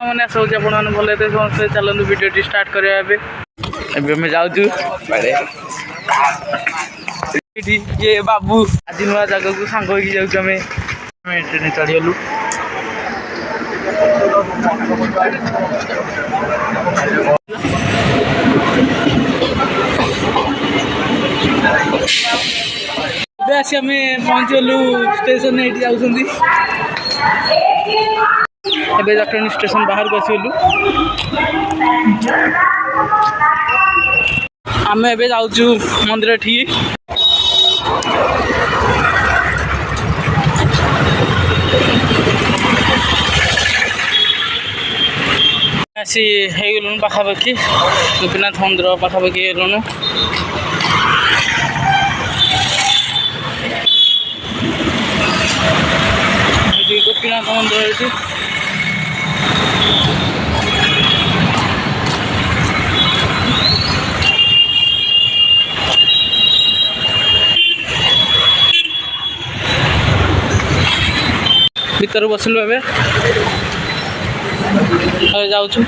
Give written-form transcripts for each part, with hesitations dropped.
मैंने आशा होची आपण माने भले ते समस्त चलनु वीडियो स्टार्ट करिया एबे हमें जाउछु ये बाबू आज नुआ जगह को सांग होई जाउछु हमें ट्रेन चढ़ियलु आसी आम पहुँचलु स्टेशन ये जाऊँगी जटणी स्टेशन बाहर को आसगलु आम ए जाऊँ मंदिर ठीक आसी गलुन पाखापाखि गोपीनाथ मंदिर पाखापाखि गलुन गोपीनाथ मंदिर ये भीतर बसलु ए जाऊँ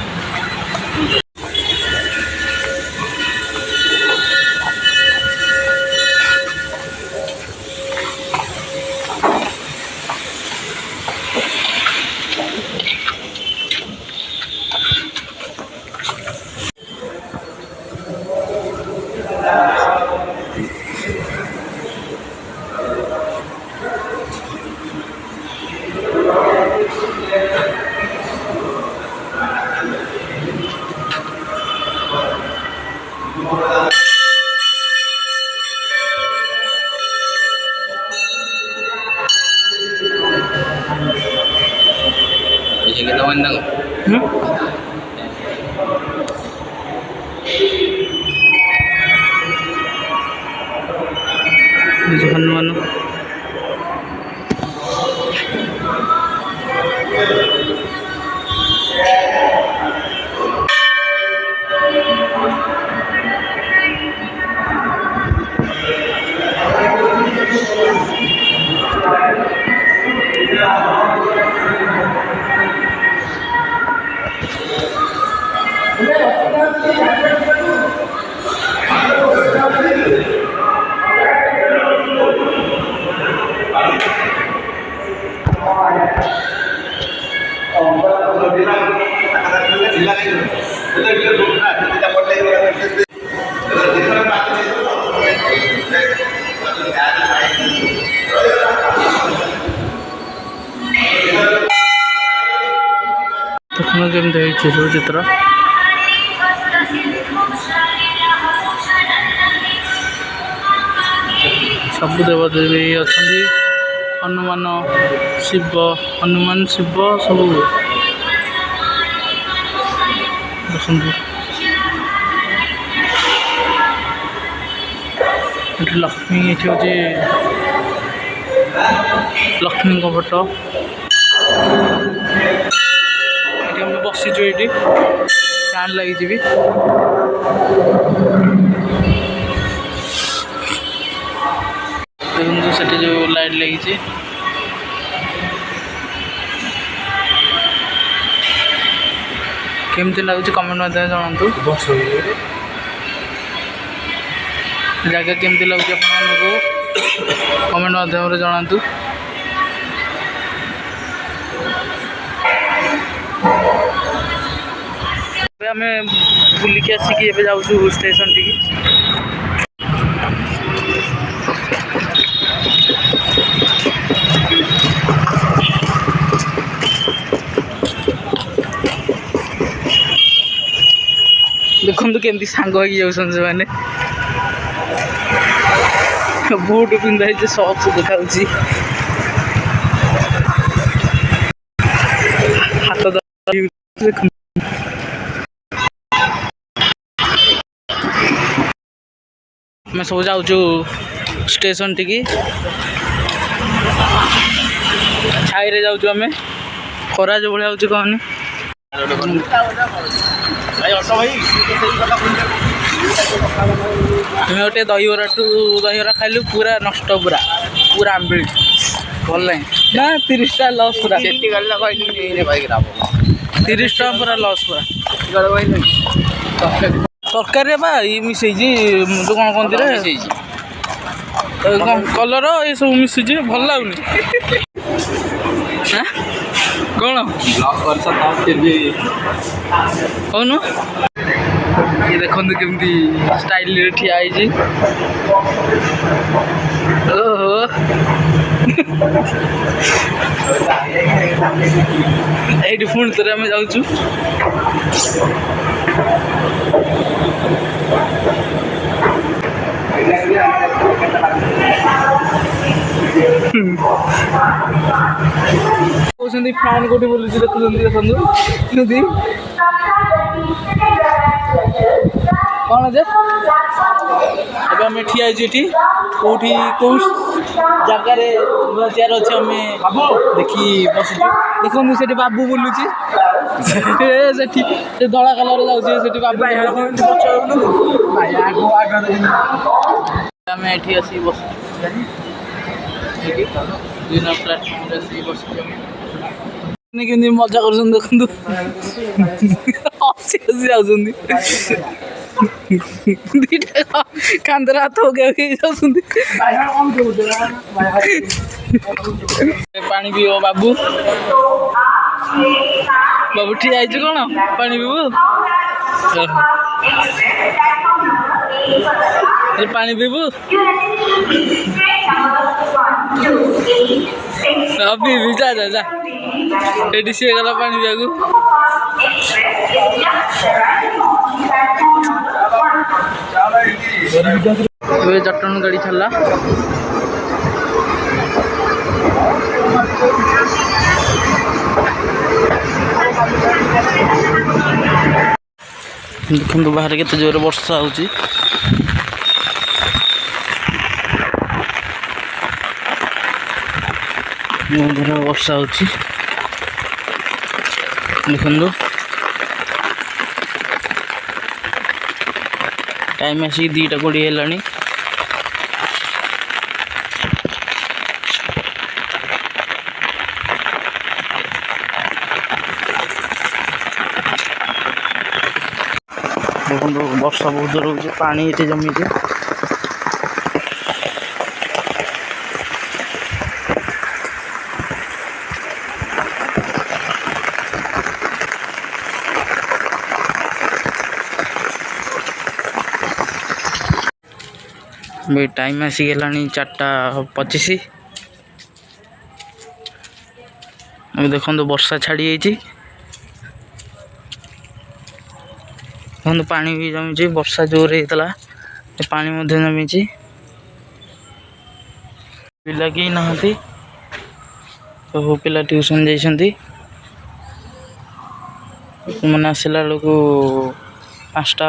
हनुमान चित्र सब देवदेवी अच्छा हनुमान शिव सब लक्ष्मी ये लक्ष्मी का फोटो बसीचु ये फैन लगी देखो से जो लाइट लगी केमती लगुच कमेंट माध्यम जनातु जगह केमती लगुच कमेंट माध्यम जनातु आम बुलिक आसिक जाऊँ स्टेशन टी देखु केमती सांग हो मैंने बूट पिंधाई सॉक्स देखा हाथ मैं सब जाऊँ स्टेशन टी छाई रे जाऊँ आम खरा जो भाई कहनी गोटे दहीबरा टू दहीबरा खाइलु पूरा नष्ट पूरा पूरा आंबिल भल ना 30 टा लस पूरा 30 टका पूरा लॉस पूरा तरकारी बा ये मिसेजी तो कौन कहती रे कलर ये सब मिसुची भल लगुनि कौन कौन ये देखो केमती स्टाइल ठिया ओहो ये पुणी थे आम जाऊँ कहते फैन कौटी बोलूँ देखुं देखो कौन जे अब आम ठिया कौटी कौ जगार चेयर अच्छे आम देखी बस देखो से बाबू बुलूची से धला कलर जाऊँगी बाबू आम ये आस बस प्लाटफर्म बस केमती मजा कर देखु हसी हसी जाऊँगी दीटा कांदर हाथ हो गया पानी पीओ बाबू बाबू ठीक है कौन पानी पीबू पानी पीबू पीबी जा जा जा ये सी गला पानी पियाकू जटन गाड़ी छाड़ा देखो बाहर के जोर वर्षा हो वर्षा हो देखो टाइम आसिक 2:20 है देखो वर्षा बहुत जोर हो पानी ये जमी टाइम आसिक 4:25 अभी देखो वर्षा छाड़ी देखो पानी भी जमी वर्षा जोर होता पानी जमी पिला कहीं ना सब पिला ट्यूशन जाइए मैंने आसला बेलू 5टा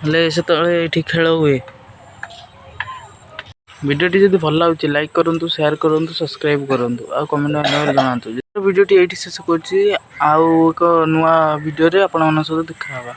हम से खेल हुए वीडियोटी जब भल लगे लाइक करूँ शेयर करूँ सब्सक्राइब करूँ आ कमेंट माध्यम जनातु वीडियोटी ये शेष कर नुआ वीडियो आपण सहित देखा।